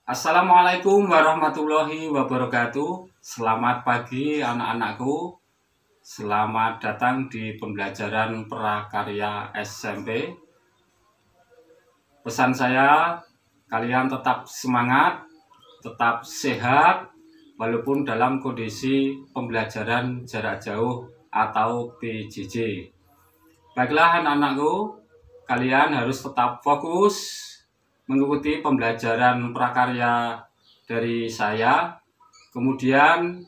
Assalamualaikum warahmatullahi wabarakatuh. Selamat pagi anak-anakku. Selamat datang di pembelajaran prakarya SMP. Pesan saya, kalian tetap semangat, tetap sehat, walaupun dalam kondisi pembelajaran jarak jauh atau PJJ. Baiklah anak-anakku, kalian harus tetap fokus mengikuti pembelajaran prakarya dari saya. Kemudian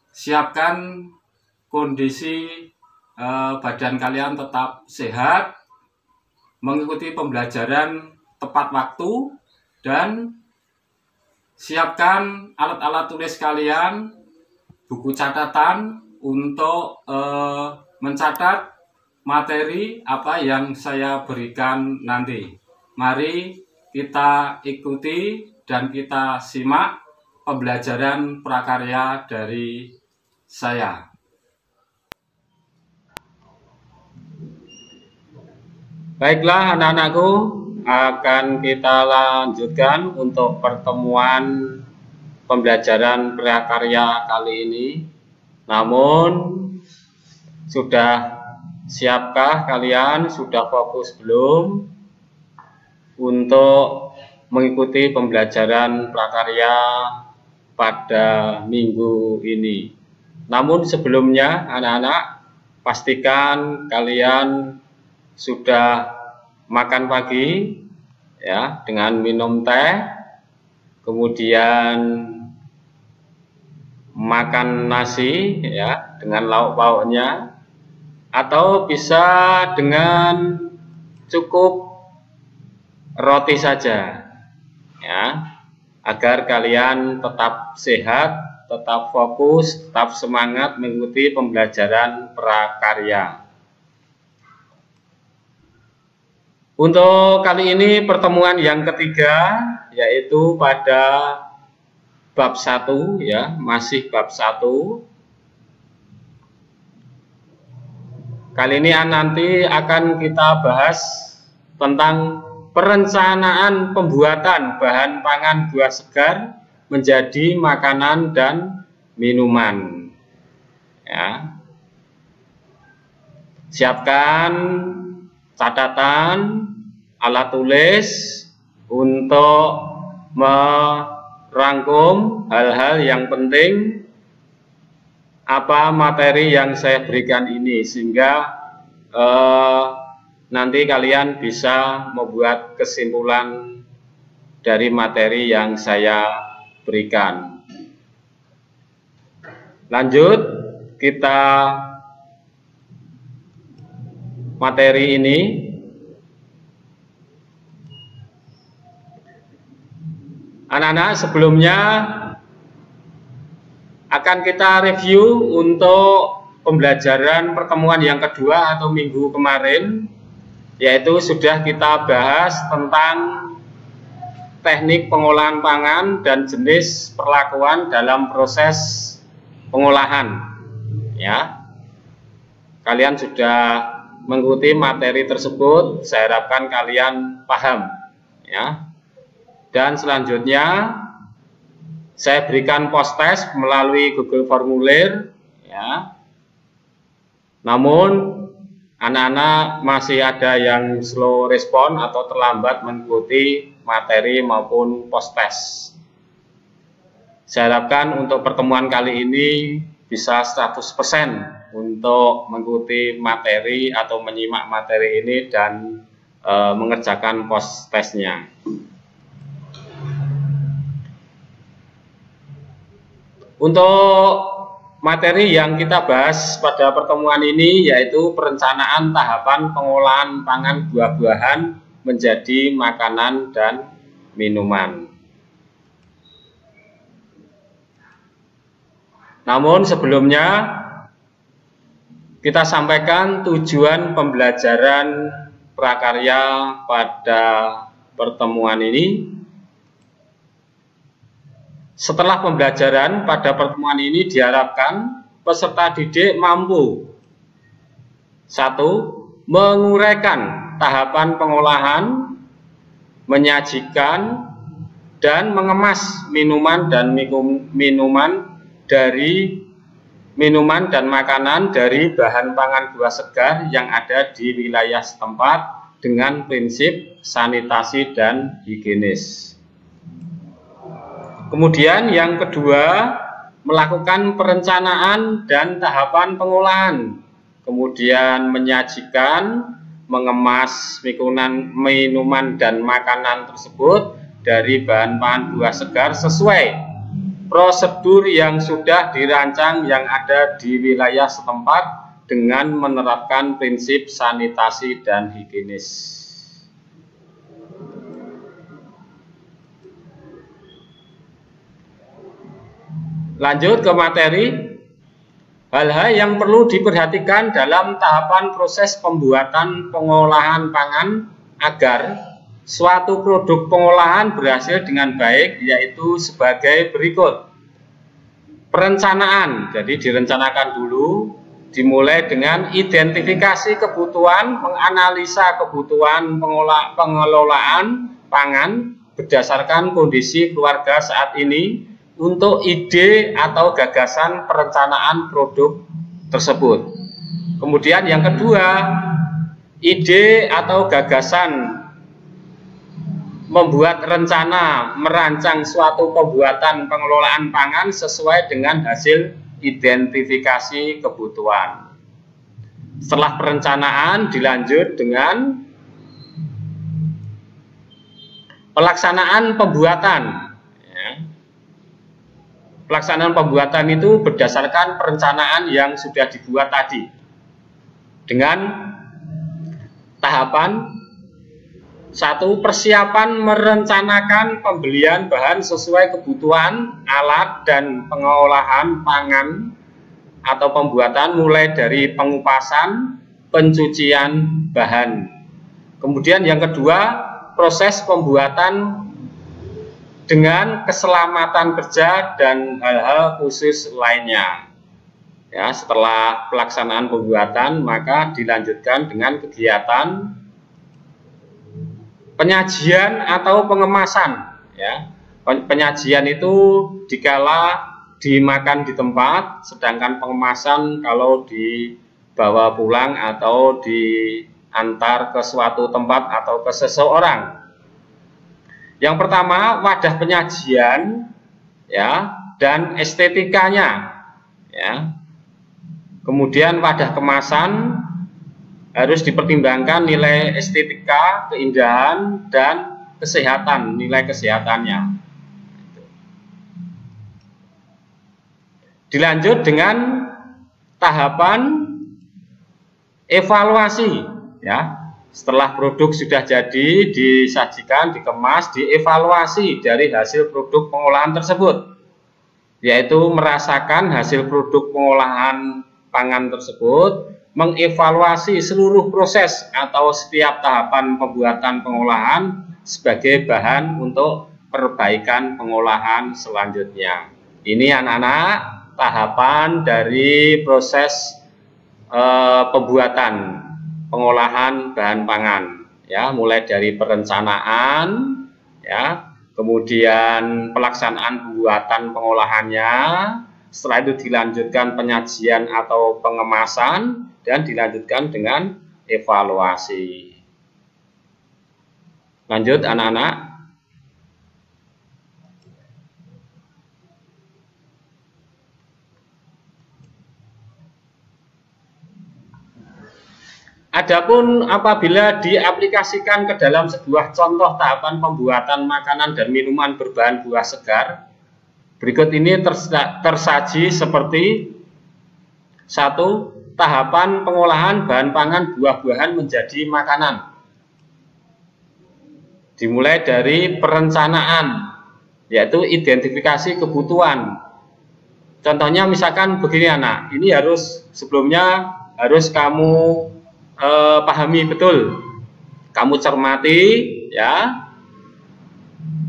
siapkan kondisi badan kalian tetap sehat, mengikuti pembelajaran tepat waktu, dan siapkan alat-alat tulis kalian, buku catatan untuk mencatat materi apa yang saya berikan nanti. Mari kita ikuti dan kita simak pembelajaran prakarya dari saya. Baiklah anak-anakku, akan kita lanjutkan untuk pertemuan pembelajaran prakarya kali ini. Namun, sudah siapkah kalian? Sudah fokus belum untuk mengikuti pembelajaran prakarya pada minggu ini? Namun sebelumnya anak-anak, pastikan kalian sudah makan pagi ya, dengan minum teh, kemudian makan nasi ya dengan lauk pauknya, atau bisa dengan cukup roti saja ya, agar kalian tetap sehat, tetap fokus, tetap semangat mengikuti pembelajaran prakarya. Untuk kali ini pertemuan yang ketiga, yaitu pada bab 1 ya, masih bab 1. Kali ini nanti akan kita bahas tentang perencanaan pembuatan bahan pangan buah segar menjadi makanan dan minuman ya. Siapkan catatan, alat tulis untuk merangkum hal-hal yang penting apa materi yang saya berikan ini, sehingga nanti kalian bisa membuat kesimpulan dari materi yang saya berikan. Lanjut, kita materi ini. Anak-anak, sebelumnya akan kita review untuk pembelajaran pertemuan yang kedua atau minggu kemarin, yaitu sudah kita bahas tentang teknik pengolahan pangan dan jenis perlakuan dalam proses pengolahan ya. Kalian sudah mengikuti materi tersebut, saya harapkan kalian paham ya. Dan selanjutnya saya berikan post test melalui Google Formulir ya. Namun anak-anak masih ada yang slow respon atau terlambat mengikuti materi maupun post test. Saya harapkan untuk pertemuan kali ini bisa 100% untuk mengikuti materi atau menyimak materi ini dan mengerjakan post testnya. Untuk materi yang kita bahas pada pertemuan ini yaitu perencanaan tahapan pengolahan pangan buah-buahan menjadi makanan dan minuman. Namun sebelumnya kita sampaikan tujuan pembelajaran prakarya pada pertemuan ini. Setelah pembelajaran pada pertemuan ini diharapkan peserta didik mampu 1. Menguraikan tahapan pengolahan, menyajikan, dan mengemas minuman dan makanan dari bahan pangan buah segar yang ada di wilayah setempat dengan prinsip sanitasi dan higienis. Kemudian yang kedua, melakukan perencanaan dan tahapan pengolahan, kemudian menyajikan, mengemas minuman dan makanan tersebut dari bahan pangan buah segar sesuai prosedur yang sudah dirancang yang ada di wilayah setempat dengan menerapkan prinsip sanitasi dan higienis. Lanjut ke materi. Hal-hal yang perlu diperhatikan dalam tahapan proses pembuatan pengolahan pangan agar suatu produk pengolahan berhasil dengan baik, yaitu sebagai berikut. Perencanaan, jadi direncanakan dulu, dimulai dengan identifikasi kebutuhan, menganalisa kebutuhan pengelolaan pangan berdasarkan kondisi keluarga saat ini untuk ide atau gagasan perencanaan produk tersebut. Kemudian yang kedua, ide atau gagasan membuat rencana merancang suatu pembuatan pengelolaan pangan sesuai dengan hasil identifikasi kebutuhan. Setelah perencanaan dilanjut dengan pelaksanaan pembuatan. Pelaksanaan pembuatan itu berdasarkan perencanaan yang sudah dibuat tadi dengan tahapan: 1. Persiapan merencanakan pembelian bahan sesuai kebutuhan, alat dan pengolahan pangan atau pembuatan mulai dari pengupasan, pencucian bahan. Kemudian yang kedua, proses pembuatan dengan keselamatan kerja dan hal-hal khusus lainnya. Ya, setelah pelaksanaan pembuatan, maka dilanjutkan dengan kegiatan penyajian atau pengemasan. Ya, penyajian itu dikala dimakan di tempat, sedangkan pengemasan kalau dibawa pulang atau diantar ke suatu tempat atau ke seseorang. Yang pertama, wadah penyajian, ya, dan estetikanya, ya. Kemudian wadah kemasan harus dipertimbangkan nilai estetika, keindahan, dan kesehatan, nilai kesehatannya. Dilanjut dengan tahapan evaluasi, ya. Setelah produk sudah jadi, disajikan, dikemas, dievaluasi dari hasil produk pengolahan tersebut, yaitu merasakan hasil produk pengolahan pangan tersebut, mengevaluasi seluruh proses atau setiap tahapan pembuatan pengolahan sebagai bahan untuk perbaikan pengolahan selanjutnya. Ini anak-anak tahapan dari proses pembuatan pengolahan bahan pangan, ya, mulai dari perencanaan, ya, kemudian pelaksanaan pembuatan pengolahannya, setelah itu dilanjutkan penyajian atau pengemasan, dan dilanjutkan dengan evaluasi. Lanjut anak-anak. Adapun apabila diaplikasikan ke dalam sebuah contoh tahapan pembuatan makanan dan minuman berbahan buah segar, berikut ini tersaji seperti: 1. Tahapan pengolahan bahan pangan buah-buahan menjadi makanan. Dimulai dari perencanaan, yaitu identifikasi kebutuhan. Contohnya misalkan begini anak, ini sebelumnya harus kamu pahami betul, kamu cermati, ya.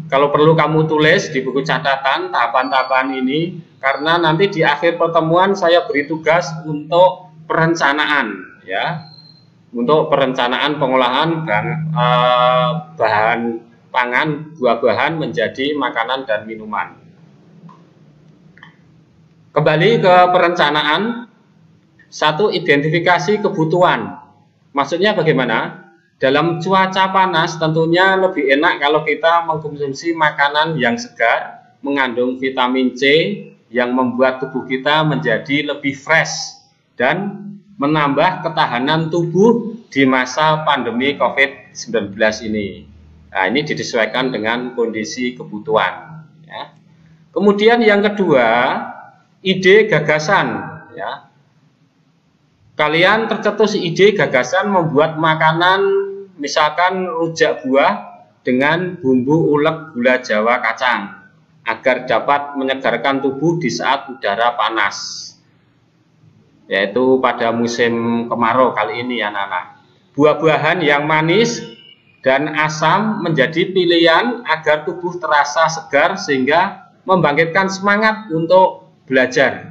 Kalau perlu kamu tulis di buku catatan tahapan-tahapan ini, karena nanti di akhir pertemuan saya beri tugas untuk perencanaan, ya, untuk perencanaan pengolahan bahan pangan, buah-buahan menjadi makanan dan minuman. Kembali ke perencanaan. Satu, identifikasi kebutuhan. Maksudnya bagaimana? Dalam cuaca panas tentunya lebih enak kalau kita mengkonsumsi makanan yang segar, mengandung vitamin C yang membuat tubuh kita menjadi lebih fresh dan menambah ketahanan tubuh di masa pandemi COVID-19 ini. Nah, ini disesuaikan dengan kondisi kebutuhan. Ya. Kemudian yang kedua, ide gagasan. Ya. Kalian tercetus ide gagasan membuat makanan, misalkan rujak buah dengan bumbu ulek gula Jawa kacang, agar dapat menyegarkan tubuh di saat udara panas, yaitu pada musim kemarau kali ini, anak-anak. Buah-buahan yang manis dan asam menjadi pilihan agar tubuh terasa segar sehingga membangkitkan semangat untuk belajar.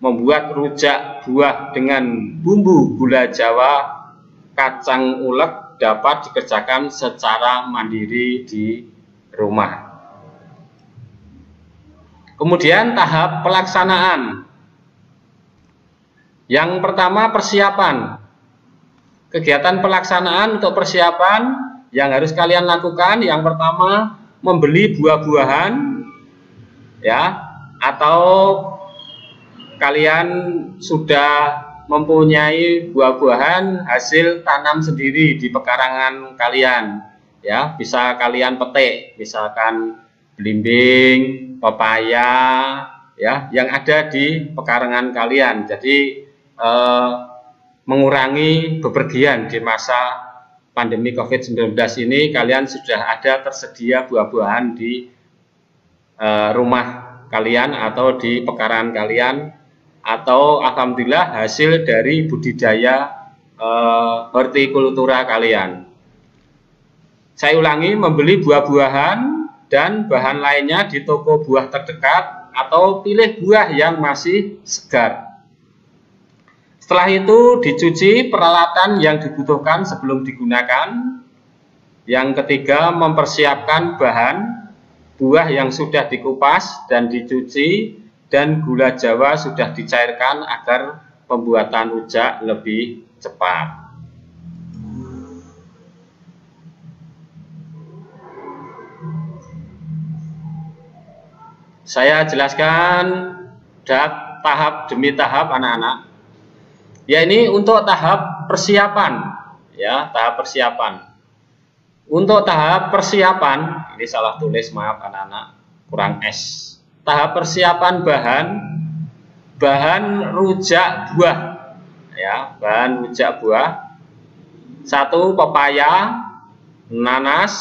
Membuat rujak buah dengan bumbu gula Jawa kacang ulek dapat dikerjakan secara mandiri di rumah. Kemudian tahap pelaksanaan. Yang pertama, persiapan. Kegiatan pelaksanaan untuk persiapan yang harus kalian lakukan, yang pertama, membeli buah-buahan, ya, atau kalian sudah mempunyai buah-buahan hasil tanam sendiri di pekarangan kalian, ya, bisa kalian petik, misalkan belimbing, pepaya, ya, yang ada di pekarangan kalian. Jadi mengurangi bepergian di masa pandemi COVID-19 ini, kalian sudah ada tersedia buah-buahan di rumah kalian atau di pekarangan kalian, atau alhamdulillah hasil dari budidaya hortikultura kalian. Saya ulangi, membeli buah-buahan dan bahan lainnya di toko buah terdekat atau pilih buah yang masih segar. Setelah itu dicuci peralatan yang dibutuhkan sebelum digunakan. Yang ketiga, mempersiapkan bahan buah yang sudah dikupas dan dicuci dan gula Jawa sudah dicairkan agar pembuatan rujak lebih cepat. Saya jelaskan tahap demi tahap, anak-anak. Ya, ini untuk tahap persiapan, ya, tahap persiapan. Untuk tahap persiapan, ini salah tulis, maaf anak-anak, kurang S. Tahap persiapan bahan rujak buah, ya, bahan rujak buah. 1, pepaya, nanas,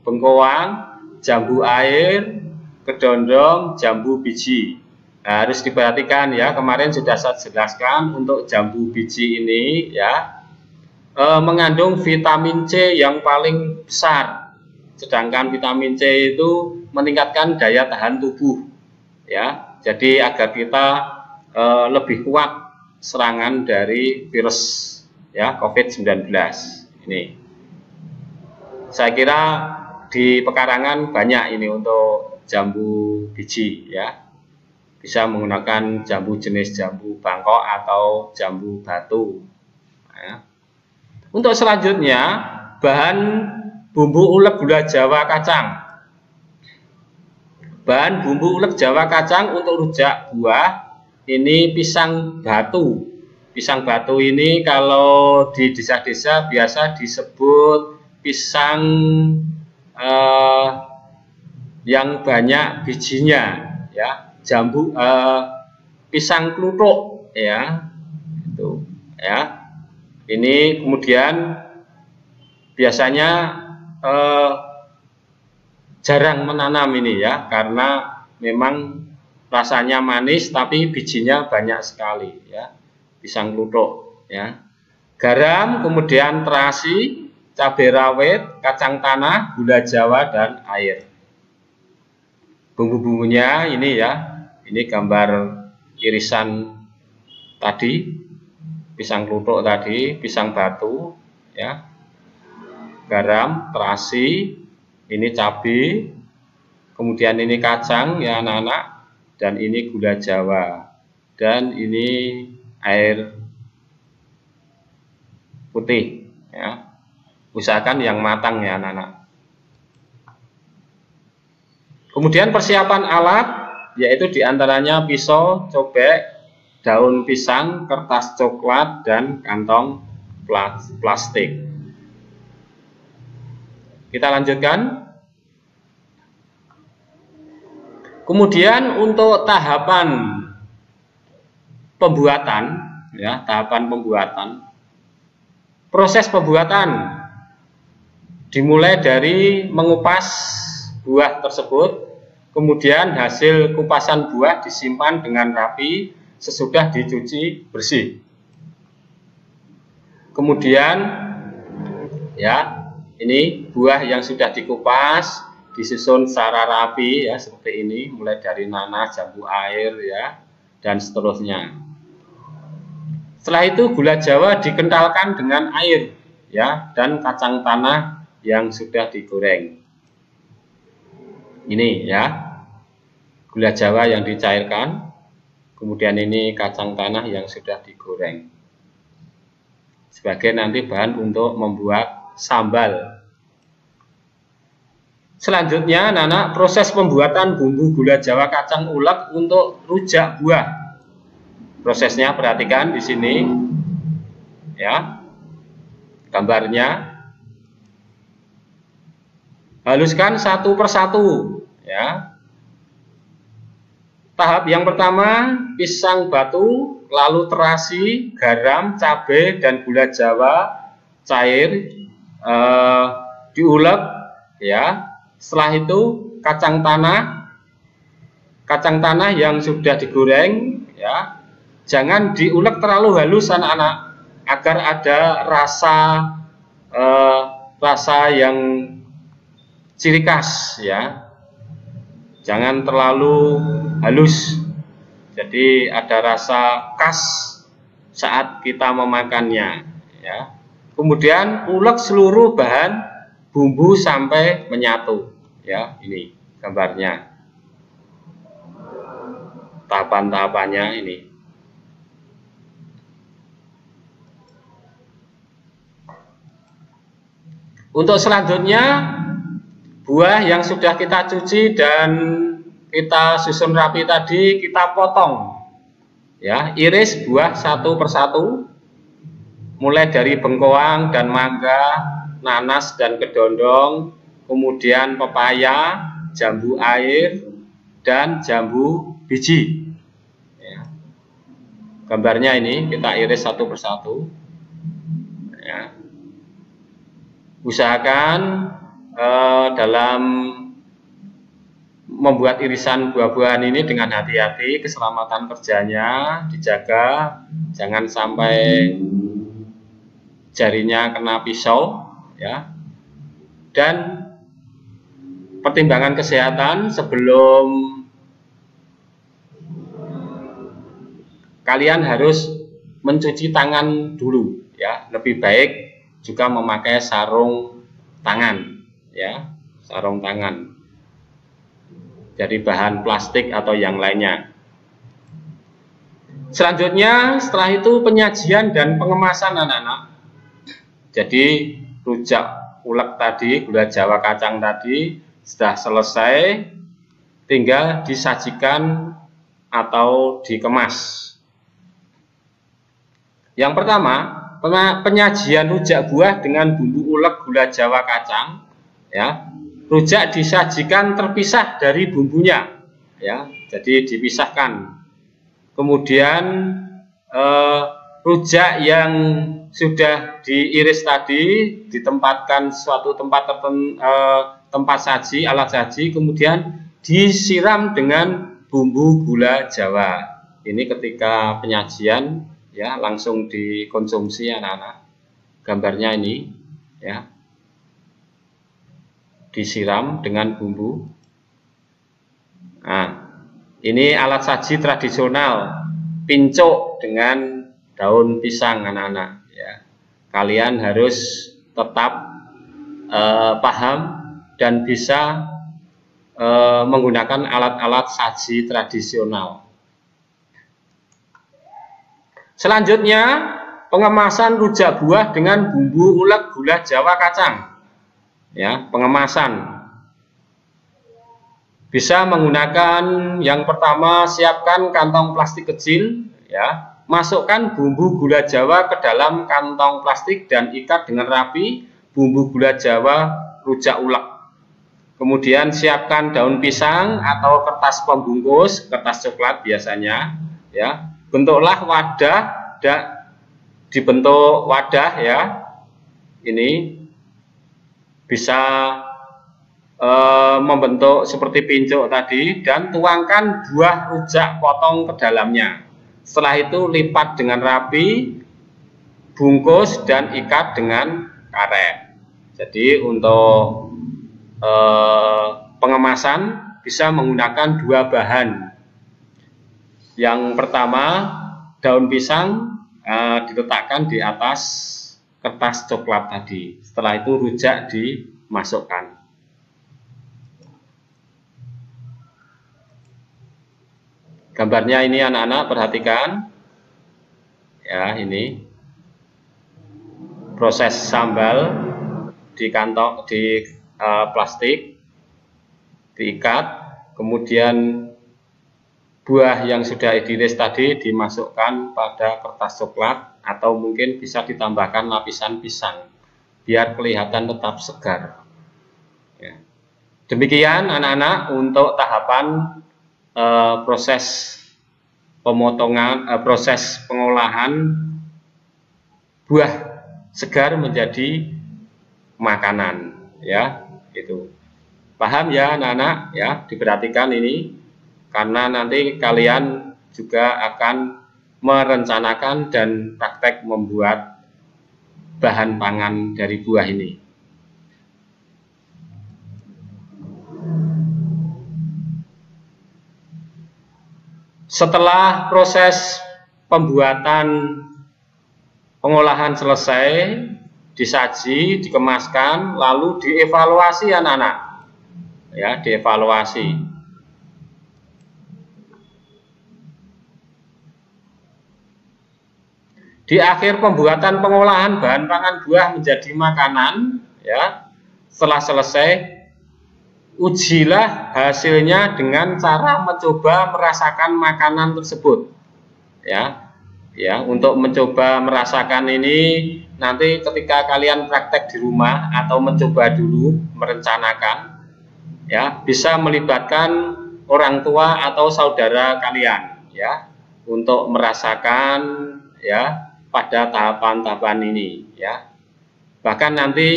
bengkoang, jambu air, kedondong, jambu biji. Nah, harus diperhatikan ya, kemarin sudah saya jelaskan untuk jambu biji ini, ya, mengandung vitamin C yang paling besar. Sedangkan vitamin C itu meningkatkan daya tahan tubuh, ya. Jadi agar kita lebih kuat serangan dari virus, ya, COVID-19 ini. Saya kira di pekarangan banyak ini untuk jambu biji, ya. Bisa menggunakan jambu jenis jambu Bangkok atau jambu batu, ya. Untuk selanjutnya, bahan bumbu ulek gula Jawa kacang. Bahan bumbu ulek Jawa kacang untuk rujak buah ini pisang batu. Pisang batu ini kalau di desa-desa biasa disebut pisang yang banyak bijinya, ya. Jambu pisang kluthuk, ya, itu, ya. Ini kemudian biasanya jarang menanam ini, ya, karena memang rasanya manis tapi bijinya banyak sekali, ya, pisang kluthuk, ya. Garam, kemudian terasi, cabai rawit, kacang tanah, gula Jawa dan air. Bumbu-bumbunya ini, ya. Ini gambar irisan tadi, pisang kluthuk tadi, pisang batu, ya, garam, terasi, Ini cabai, kemudian ini kacang ya anak-anak, dan ini gula Jawa, dan ini air putih ya. Usahakan yang matang ya anak-anak. Kemudian persiapan alat yaitu diantaranya pisau, cobek, daun pisang, kertas coklat, dan kantong plastik. Kita lanjutkan. Kemudian untuk tahapan pembuatan, ya, proses pembuatan dimulai dari mengupas buah tersebut, kemudian hasil kupasan buah disimpan dengan rapi sesudah dicuci bersih. Kemudian ya, ini buah yang sudah dikupas disusun secara rapi ya, seperti ini, mulai dari nanas, jambu air ya, dan seterusnya. Setelah itu gula Jawa dikentalkan dengan air ya, dan kacang tanah yang sudah digoreng. Ini ya, gula Jawa yang dicairkan, kemudian ini kacang tanah yang sudah digoreng sebagai nanti bahan untuk membuat sambal. Selanjutnya anak-anak, proses pembuatan bumbu gula Jawa kacang ulek untuk rujak buah. Prosesnya perhatikan di sini ya, gambarnya. Haluskan satu persatu ya. Tahap yang pertama, pisang batu, lalu terasi, garam, cabai, dan gula Jawa cair diulek ya. Setelah itu kacang tanah yang sudah digoreng ya. Jangan diulek terlalu halus anak-anak, agar ada rasa yang ciri khas ya. Jangan terlalu halus, jadi ada rasa khas saat kita memakannya ya. Kemudian ulek seluruh bahan bumbu sampai menyatu ya. Ini gambarnya, tahapan-tahapannya ini. Untuk selanjutnya, buah yang sudah kita cuci dan kita susun rapi tadi kita potong ya, iris buah satu persatu, mulai dari bengkoang dan mangga, nanas dan kedondong, kemudian pepaya, jambu air, dan jambu biji ya. Gambarnya ini kita iris satu persatu ya. Usahakan dalam membuat irisan buah-buahan ini dengan hati-hati, keselamatan kerjanya dijaga, jangan sampai jarinya kena pisau ya. Dan pertimbangan kesehatan, sebelum kalian harus mencuci tangan dulu ya. Lebih baik juga memakai sarung tangan ya, sarung tangan dari bahan plastik atau yang lainnya. Selanjutnya, setelah itu penyajian dan pengemasan anak-anak. Jadi rujak ulek tadi, gula Jawa kacang tadi sudah selesai, tinggal disajikan atau dikemas. Yang pertama, penyajian rujak buah dengan bumbu ulek gula Jawa kacang ya. Rujak disajikan terpisah dari bumbunya ya, jadi dipisahkan. Kemudian rujak yang sudah diiris tadi ditempatkan suatu tempat saji, alat saji, kemudian disiram dengan bumbu gula Jawa. Ini ketika penyajian ya, langsung dikonsumsi anak-anak. Gambarnya ini ya, disiram dengan bumbu. Nah, ini alat saji tradisional, pincuk dengan daun pisang anak-anak ya. Kalian harus tetap paham dan bisa menggunakan alat-alat saji tradisional. Selanjutnya, pengemasan rujak buah dengan bumbu ulek gula Jawa kacang. Ya, pengemasan. Bisa menggunakan yang pertama, siapkan kantong plastik kecil, ya. Masukkan bumbu gula Jawa ke dalam kantong plastik dan ikat dengan rapi bumbu gula Jawa rujak ulek. Kemudian siapkan daun pisang atau kertas pembungkus, kertas coklat biasanya, ya. Bentuklah wadah, dibentuk wadah ya. Ini bisa membentuk seperti pincuk tadi, dan tuangkan buah rujak potong ke dalamnya. Setelah itu lipat dengan rapi, bungkus dan ikat dengan karet. Jadi untuk pengemasan bisa menggunakan dua bahan. Yang pertama, daun pisang diletakkan di atas kertas coklat tadi. Setelah itu rujak dimasukkan. Gambarnya ini anak-anak perhatikan. Ya, ini proses sambal di kantong plastik diikat, kemudian buah yang sudah diiris tadi dimasukkan pada kertas coklat atau mungkin bisa ditambahkan lapisan pisang biar kelihatan tetap segar. Ya. Demikian anak-anak untuk tahapan proses pemotongan, proses pengolahan buah segar menjadi makanan, ya. Itu paham ya anak-anak, ya, diperhatikan ini karena nanti kalian juga akan merencanakan dan praktek membuat bahan pangan dari buah ini. Setelah proses pembuatan pengolahan selesai, disaji, dikemaskan, lalu dievaluasi anak-anak. Ya, dievaluasi. Di akhir pembuatan pengolahan bahan pangan buah menjadi makanan, ya, setelah selesai, ujilah hasilnya dengan cara mencoba merasakan makanan tersebut. Ya, ya, untuk mencoba merasakan ini nanti ketika kalian praktek di rumah atau mencoba dulu merencanakan, ya, bisa melibatkan orang tua atau saudara kalian, ya, untuk merasakan, ya, pada tahapan-tahapan ini, ya. Bahkan nanti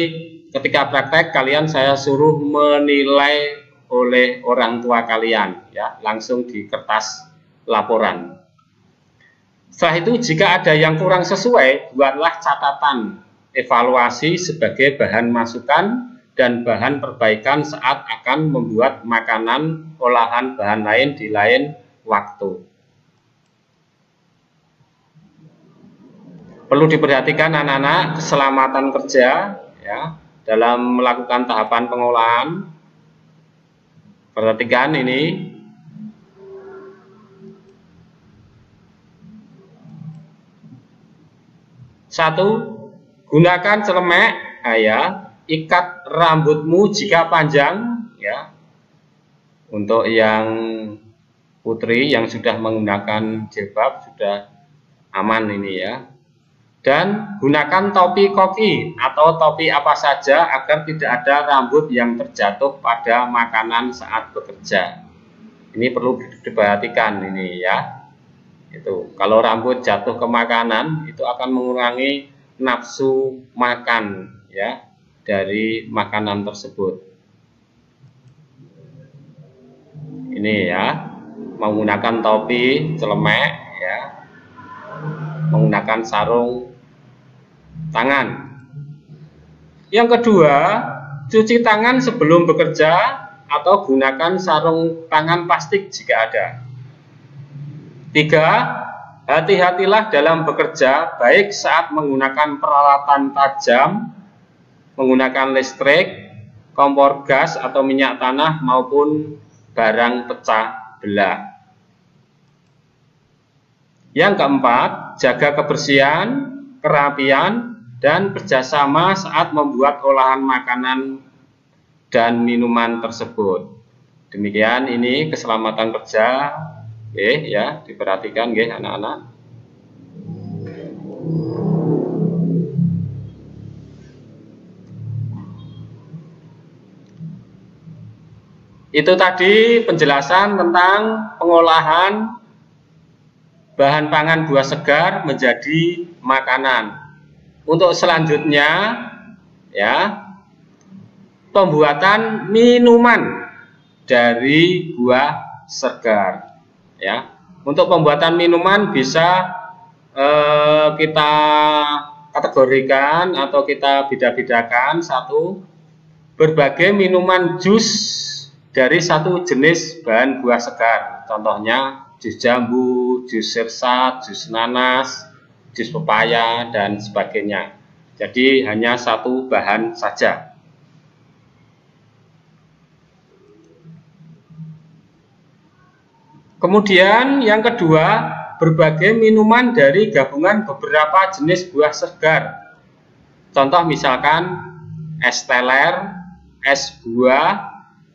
ketika praktek kalian saya suruh menilai oleh orang tua kalian, ya, langsung di kertas laporan. Setelah itu jika ada yang kurang sesuai, buatlah catatan evaluasi sebagai bahan masukan dan bahan perbaikan saat akan membuat makanan olahan bahan lain di lain waktu. Perlu diperhatikan anak-anak keselamatan kerja, ya, dalam melakukan tahapan pengolahan. Perhatikan ini. Satu, gunakan celemek, ya, ikat rambutmu jika panjang, ya. Untuk yang putri yang sudah menggunakan jilbab sudah aman ini, ya. Dan gunakan topi koki atau topi apa saja agar tidak ada rambut yang terjatuh pada makanan saat bekerja. Ini perlu diperhatikan ini, ya. Itu kalau rambut jatuh ke makanan itu akan mengurangi nafsu makan, ya, dari makanan tersebut. Ini, ya, menggunakan topi celemek, ya, menggunakan sarung tangan. Yang kedua, cuci tangan sebelum bekerja atau gunakan sarung tangan plastik jika ada. 3. Hati-hatilah dalam bekerja, baik saat menggunakan peralatan tajam, menggunakan listrik, kompor gas atau minyak tanah maupun barang pecah belah. Yang keempat, jaga kebersihan, kerapian, dan kerjasama saat membuat olahan makanan dan minuman tersebut. Demikian ini keselamatan kerja, ya, diperhatikan anak-anak. Itu tadi penjelasan tentang pengolahan bahan pangan buah segar menjadi makanan. Untuk selanjutnya, ya, pembuatan minuman dari buah segar. Ya, untuk pembuatan minuman bisa kita kategorikan atau kita beda-bedakan. Satu, berbagai minuman jus dari satu jenis bahan buah segar, contohnya jus jambu, jus sirsat, jus nanas, jus pepaya, dan sebagainya. Jadi hanya satu bahan saja. Kemudian yang kedua, berbagai minuman dari gabungan beberapa jenis buah segar. Contoh misalkan es teler, es buah,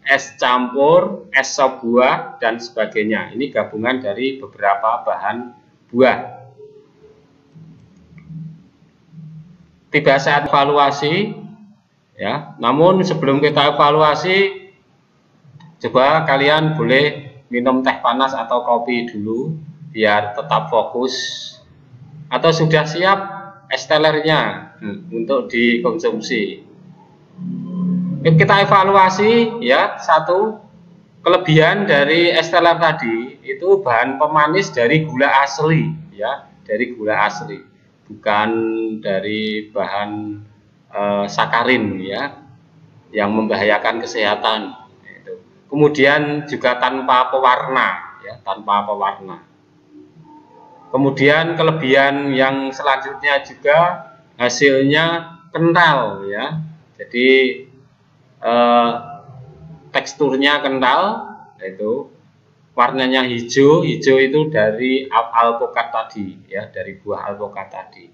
es campur, es sop buah, dan sebagainya. Ini gabungan dari beberapa bahan buah. Tiba saat evaluasi, ya. Namun sebelum kita evaluasi, coba kalian boleh minum teh panas atau kopi dulu, biar tetap fokus. Atau sudah siap es telernya untuk dikonsumsi. Kita evaluasi, ya. Satu, kelebihan dari es teler tadi itu bahan pemanis dari gula asli, ya, dari gula asli, bukan dari bahan sakarin, ya, yang membahayakan kesehatan. Kemudian juga tanpa pewarna, ya, tanpa pewarna. Kemudian kelebihan yang selanjutnya juga hasilnya kental, ya. Jadi teksturnya kental, yaitu warnanya hijau. Hijau itu dari alpukat tadi, ya, dari buah alpukat tadi.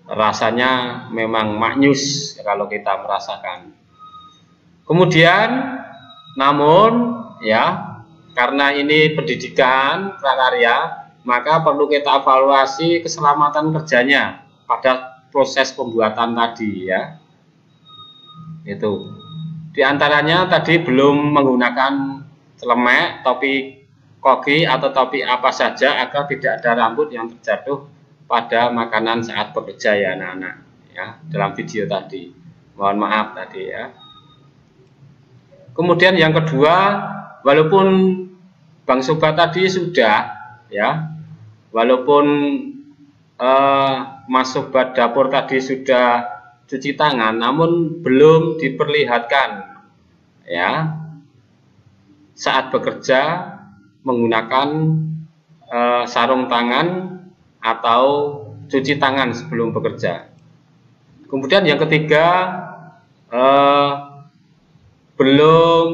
Rasanya memang maknyus kalau kita merasakan. Kemudian, namun, ya, karena ini pendidikan prakarya, maka perlu kita evaluasi keselamatan kerjanya pada proses pembuatan tadi, ya. Itu di antaranya tadi belum menggunakan celemek, topi koki atau topi apa saja agar tidak ada rambut yang terjatuh pada makanan saat bekerja, ya anak-anak, ya, dalam video tadi. Mohon maaf tadi, ya. Kemudian yang kedua, walaupun Bang Sobat tadi sudah, ya, walaupun Mas Sobat dapur tadi sudah cuci tangan, namun belum diperlihatkan, ya, saat bekerja menggunakan sarung tangan atau cuci tangan sebelum bekerja. Kemudian yang ketiga, belum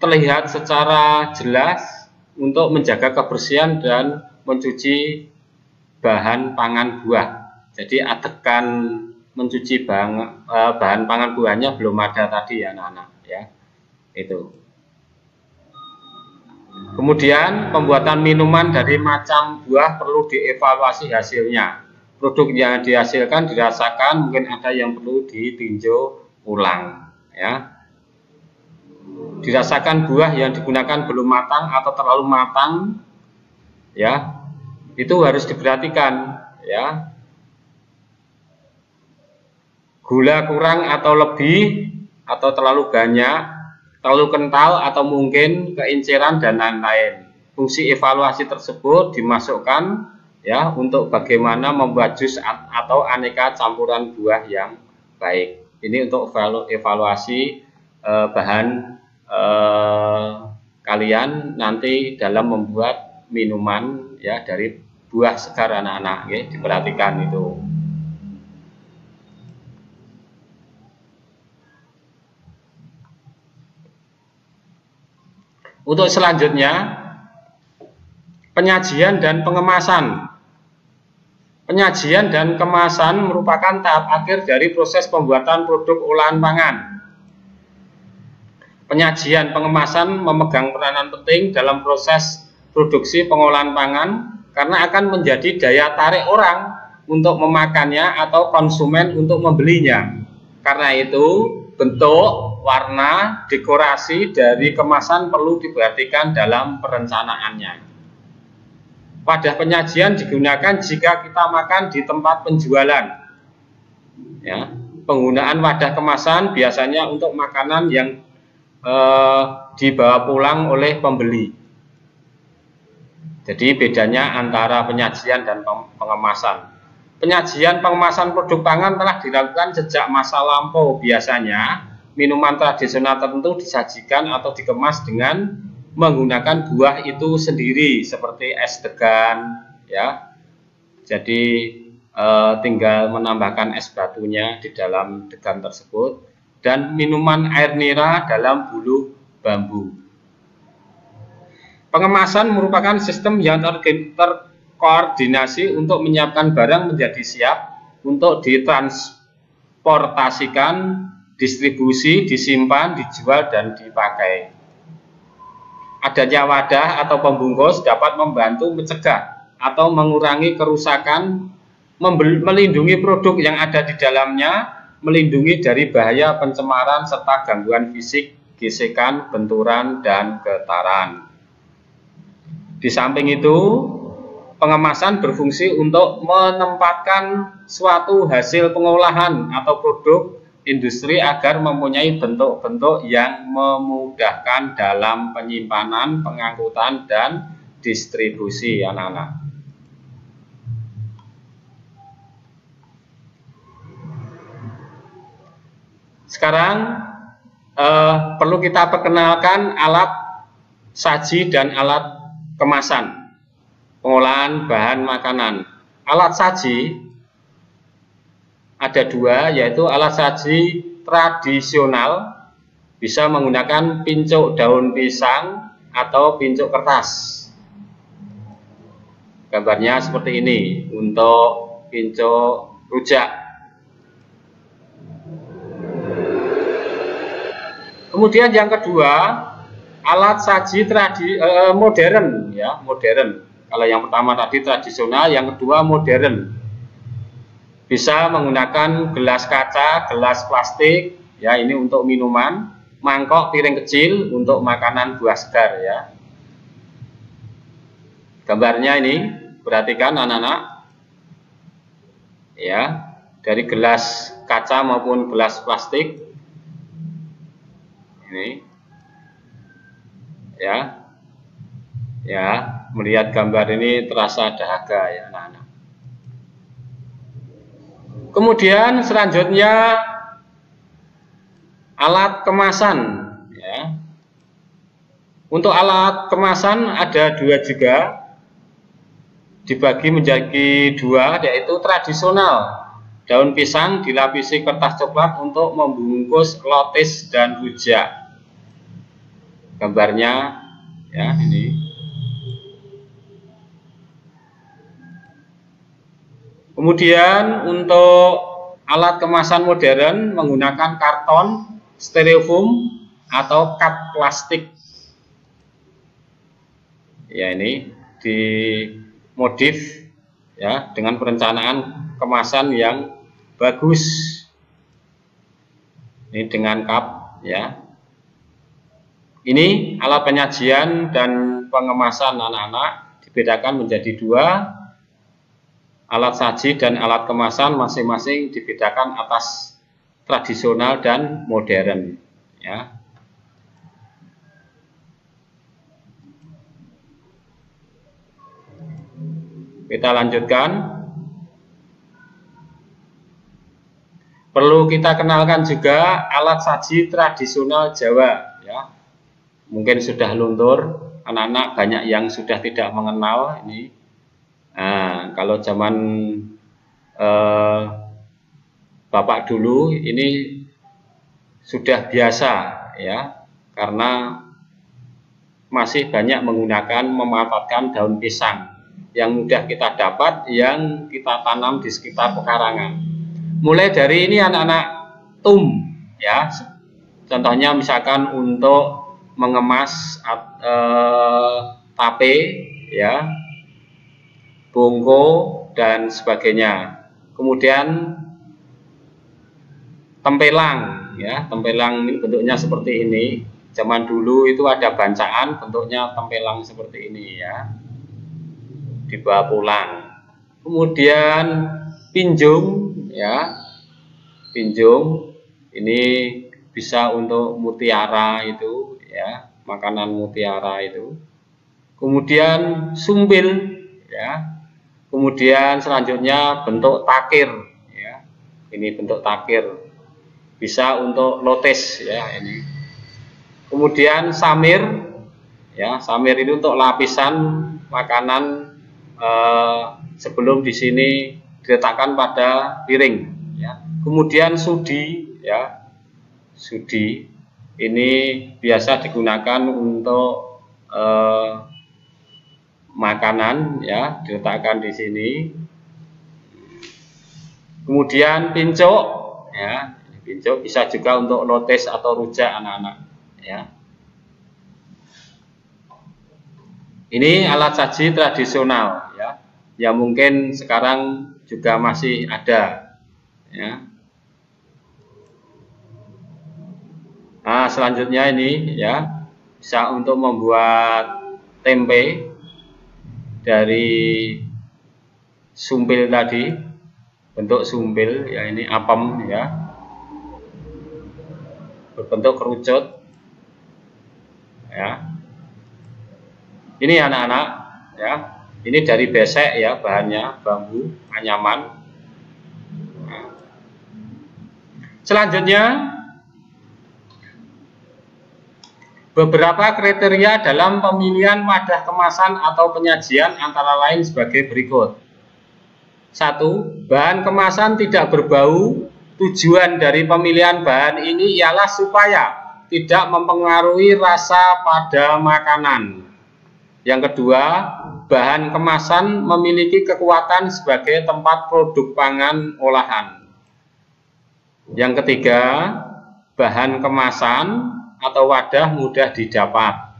terlihat secara jelas untuk menjaga kebersihan dan mencuci bahan pangan buah. Jadi adegan mencuci bahan pangan buahnya belum ada tadi, ya anak-anak, ya. Itu. Kemudian pembuatan minuman dari macam buah perlu dievaluasi hasilnya. Produk yang dihasilkan dirasakan, mungkin ada yang perlu ditinjau ulang, ya. Dirasakan buah yang digunakan belum matang atau terlalu matang, ya. Itu harus diperhatikan, ya. Gula kurang atau lebih, atau terlalu banyak, terlalu kental, atau mungkin keinceran dan lain-lain. Fungsi evaluasi tersebut dimasukkan, ya, untuk bagaimana membuat jus atau aneka campuran buah yang baik. Ini untuk evaluasi bahan kalian nanti dalam membuat minuman, ya, dari buah segar anak-anak, ya, diperhatikan itu. Untuk selanjutnya, penyajian dan pengemasan. Penyajian dan kemasan merupakan tahap akhir dari proses pembuatan produk olahan pangan. Penyajian pengemasan memegang peranan penting dalam proses produksi pengolahan pangan karena akan menjadi daya tarik orang untuk memakannya atau konsumen untuk membelinya. Karena itu, bentuk, warna, dekorasi dari kemasan perlu diperhatikan dalam perencanaannya. Wadah penyajian digunakan jika kita makan di tempat penjualan. Ya, penggunaan wadah kemasan biasanya untuk makanan yang dibawa pulang oleh pembeli. Jadi bedanya antara penyajian dan pengemasan. Penyajian pengemasan produk pangan telah dilakukan sejak masa lampau. Biasanya minuman tradisional tertentu disajikan atau dikemas dengan menggunakan buah itu sendiri seperti es degan, ya. Jadi tinggal menambahkan es batunya di dalam degan tersebut, dan minuman air nira dalam bulu bambu. Pengemasan merupakan sistem yang terkoordinasi untuk menyiapkan barang menjadi siap untuk ditransportasikan, distribusi, disimpan, dijual, dan dipakai. Adanya wadah atau pembungkus dapat membantu mencegah atau mengurangi kerusakan, melindungi produk yang ada di dalamnya, melindungi dari bahaya pencemaran serta gangguan fisik, gesekan, benturan, dan getaran. Di samping itu, pengemasan berfungsi untuk menempatkan suatu hasil pengolahan atau produk industri agar mempunyai bentuk-bentuk yang memudahkan dalam penyimpanan, pengangkutan, dan distribusi, anak-anak. Sekarang perlu kita perkenalkan alat saji dan alat kemasan pengolahan bahan makanan. Alat saji ada dua, yaitu alat saji tradisional, bisa menggunakan pincuk daun pisang atau pincuk kertas. Gambarnya seperti ini untuk pincuk rujak. Kemudian yang kedua, alat saji modern, ya, modern. Kalau yang pertama tadi tradisional, yang kedua modern. Bisa menggunakan gelas kaca, gelas plastik, ya, ini untuk minuman, mangkok, piring kecil untuk makanan buah segar, ya. Gambarnya ini, perhatikan anak-anak, ya, dari gelas kaca maupun gelas plastik. Ini, ya, melihat gambar ini terasa dahaga, ya, anak-anak. Kemudian selanjutnya alat kemasan, ya. Untuk alat kemasan ada dua juga, dibagi menjadi dua, yaitu tradisional. Daun pisang dilapisi kertas coklat untuk membungkus lotis dan rujak. Gambarnya, ya, ini. Kemudian untuk alat kemasan modern menggunakan karton, styrofoam, atau cup plastik. Ya, ini dimodif, ya, dengan perencanaan kemasan yang bagus. Ini dengan cup, ya. Ini alat penyajian dan pengemasan, anak-anak, dibedakan menjadi dua. Alat saji dan alat kemasan masing-masing dibedakan atas tradisional dan modern, ya. Kita lanjutkan. Perlu kita kenalkan juga alat saji tradisional Jawa, ya. Mungkin sudah luntur, anak-anak banyak yang sudah tidak mengenal ini. Nah, kalau zaman Bapak dulu ini sudah biasa, ya, karena masih banyak menggunakan memanfaatkan daun pisang yang mudah kita dapat, yang kita tanam di sekitar pekarangan. Mulai dari ini anak-anak tum, ya, contohnya misalkan untuk mengemas tape, ya, bongko dan sebagainya. Kemudian tempelang, ya, tempelang ini bentuknya seperti ini. Zaman dulu itu ada bancaan bentuknya tempelang seperti ini, ya, dibawa pulang. Kemudian pinjung, ya, pinjung ini bisa untuk mutiara itu, ya, makanan mutiara itu. Kemudian sumbil, ya. Kemudian selanjutnya bentuk takir, ya. Ini bentuk takir. Bisa untuk lotes, ya, ini. Kemudian samir, ya, samir ini untuk lapisan makanan sebelum di sini diletakkan pada piring, ya. Kemudian sudi, ya, sudi ini biasa digunakan untuk makanan, ya, diletakkan di sini. Kemudian pincuk, ya, pincuk bisa juga untuk lotes atau rujak anak-anak, ya. Ini alat saji tradisional, ya, yang mungkin sekarang juga masih ada, ya. Nah, selanjutnya ini, ya, bisa untuk membuat tempe dari sumpil tadi, bentuk sumpil, ya, ini apem, ya, berbentuk kerucut, ya. Ini anak-anak, ya, ini dari besek, ya, bahannya bambu anyaman. Nah. Selanjutnya beberapa kriteria dalam pemilihan wadah kemasan atau penyajian antara lain sebagai berikut. 1. Bahan kemasan tidak berbau. Tujuan dari pemilihan bahan ini ialah supaya tidak mempengaruhi rasa pada makanan. Yang kedua, bahan kemasan memiliki kekuatan sebagai tempat produk pangan olahan. Yang ketiga, bahan kemasan atau wadah mudah didapat.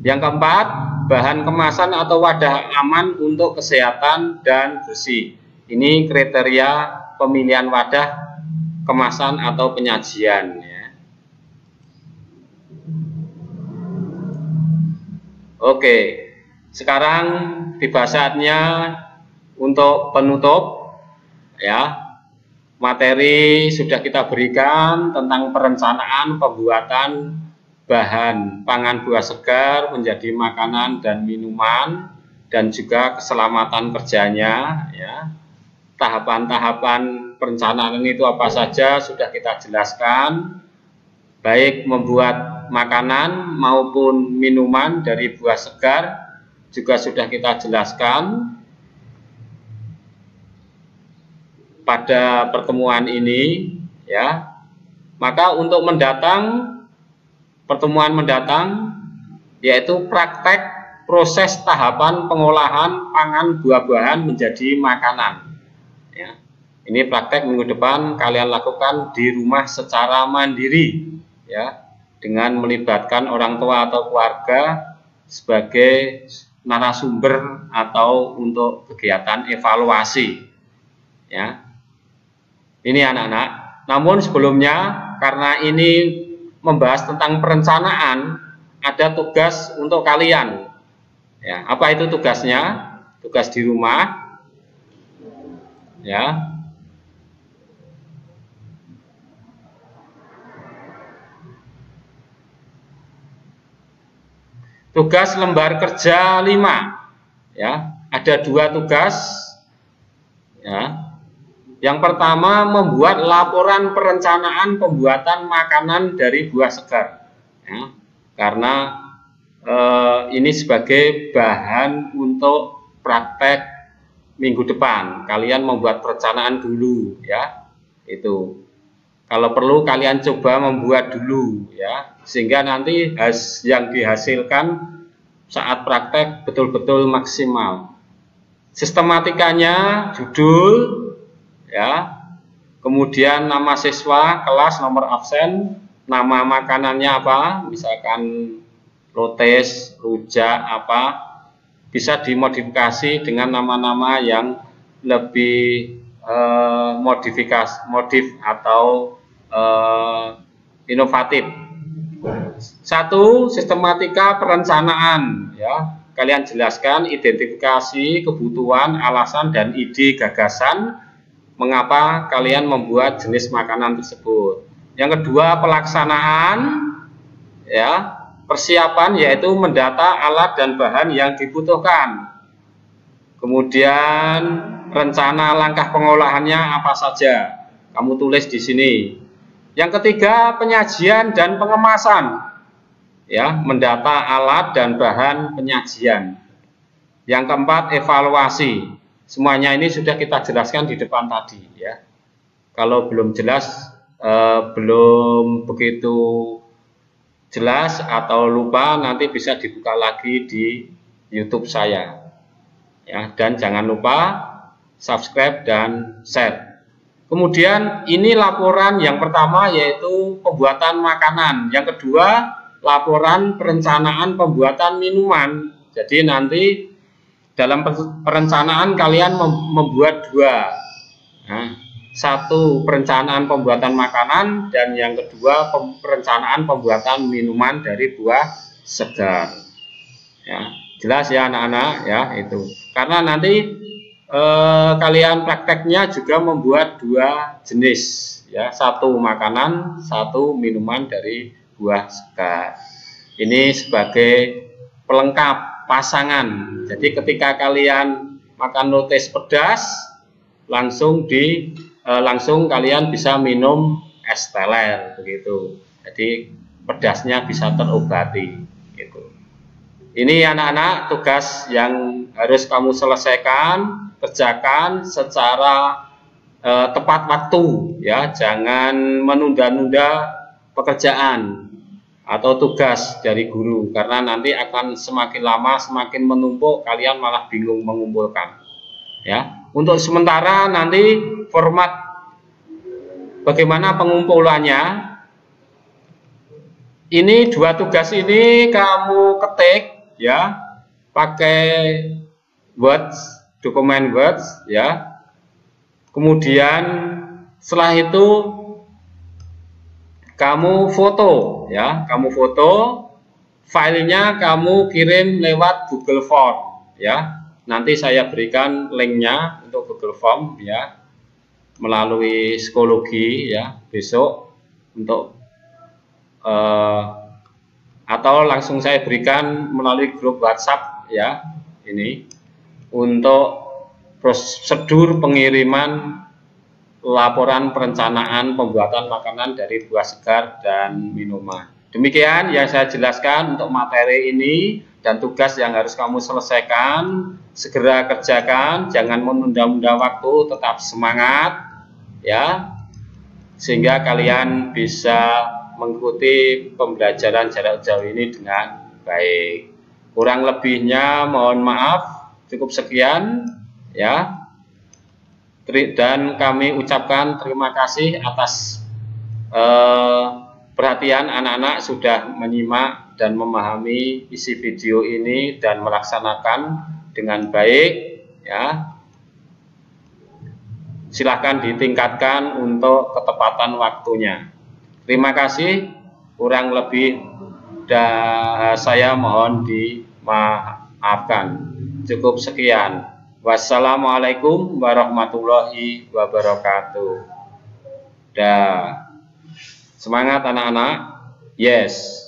Yang keempat, bahan kemasan atau wadah aman untuk kesehatan dan bersih. Ini kriteria pemilihan wadah kemasan atau penyajian, ya. Oke, sekarang tiba saatnya untuk penutup, ya. Materi sudah kita berikan tentang perencanaan pembuatan bahan pangan buah segar menjadi makanan dan minuman, dan juga keselamatan kerjanya, ya. Tahapan-tahapan perencanaan itu apa saja sudah kita jelaskan, baik membuat makanan maupun minuman dari buah segar juga sudah kita jelaskan pada pertemuan ini, ya. Maka untuk pertemuan mendatang, yaitu praktek proses tahapan pengolahan pangan buah-buahan menjadi makanan, ya. Ini praktek minggu depan kalian lakukan di rumah secara mandiri, ya, dengan melibatkan orang tua atau keluarga sebagai narasumber atau untuk kegiatan evaluasi, ya. Ini anak-anak. Namun sebelumnya, karena ini membahas tentang perencanaan, ada tugas untuk kalian, ya. Apa itu tugasnya? Tugas di rumah, ya. Tugas lembar kerja 5, ya. Ada 2 tugas, ya. Yang pertama, membuat laporan perencanaan pembuatan makanan dari buah segar, ya. Karena ini sebagai bahan untuk praktek minggu depan. Kalian membuat perencanaan dulu, ya. Itu. Kalau perlu kalian coba membuat dulu ya, sehingga nanti yang dihasilkan saat praktek betul-betul maksimal. Sistematikanya judul ya, kemudian nama siswa, kelas, nomor absen, nama makanannya apa, misalkan lotes, rujak apa, bisa dimodifikasi dengan nama-nama yang lebih modif atau inovatif. Satu, sistematika perencanaan ya. Kalian jelaskan identifikasi, kebutuhan, alasan dan ide gagasan mengapa kalian membuat jenis makanan tersebut. Yang kedua, pelaksanaan ya, persiapan yaitu mendata alat dan bahan yang dibutuhkan. Kemudian rencana langkah pengolahannya apa saja, kamu tulis di sini. Yang ketiga, penyajian dan pengemasan ya, mendata alat dan bahan penyajian. Yang keempat, evaluasi. Semuanya ini sudah kita jelaskan di depan tadi ya. Kalau belum jelas, belum begitu jelas atau lupa, nanti bisa dibuka lagi di YouTube saya ya. Dan jangan lupa subscribe dan share. Kemudian ini laporan yang pertama yaitu pembuatan makanan. Yang kedua, laporan perencanaan pembuatan minuman. Jadi nanti dalam perencanaan kalian membuat dua. Nah, satu perencanaan pembuatan makanan dan yang kedua perencanaan pembuatan minuman dari buah segar. Ya, jelas ya anak-anak ya itu. Karena nanti kalian prakteknya juga membuat dua jenis ya, satu makanan, satu minuman dari buah segar. Ini sebagai pelengkap pasangan. Jadi ketika kalian makan lotes pedas, langsung kalian bisa minum es teler begitu. Jadi pedasnya bisa terobati gitu. Ini anak-anak tugas yang harus kamu selesaikan, kerjakan secara tepat waktu ya, jangan menunda-nunda pekerjaan atau tugas dari guru, karena nanti akan semakin lama semakin menumpuk, kalian malah bingung mengumpulkan ya. Untuk sementara nanti format bagaimana pengumpulannya, ini dua tugas ini kamu ketik ya, pakai Word, dokumen Word ya. Kemudian setelah itu kamu foto ya, kamu foto, filenya kamu kirim lewat Google Form ya. Nanti saya berikan linknya untuk Google Form ya, melalui psikologi ya besok untuk atau langsung saya berikan melalui grup WhatsApp ya, ini untuk prosedur pengiriman laporan perencanaan pembuatan makanan dari buah segar dan minuman. Demikian yang saya jelaskan untuk materi ini dan tugas yang harus kamu selesaikan. Segera kerjakan, jangan menunda-nunda waktu, tetap semangat ya, sehingga kalian bisa mengikuti pembelajaran jarak jauh ini dengan baik. Kurang lebihnya mohon maaf, cukup sekian ya. Dan kami ucapkan terima kasih atas perhatian anak-anak sudah menyimak dan memahami isi video ini dan melaksanakan dengan baik ya. Silahkan ditingkatkan untuk ketepatan waktunya. Terima kasih, kurang lebih saya mohon dimaafkan. Cukup sekian. Wassalamualaikum warahmatullahi wabarakatuh. Dah. Semangat anak-anak. Yes.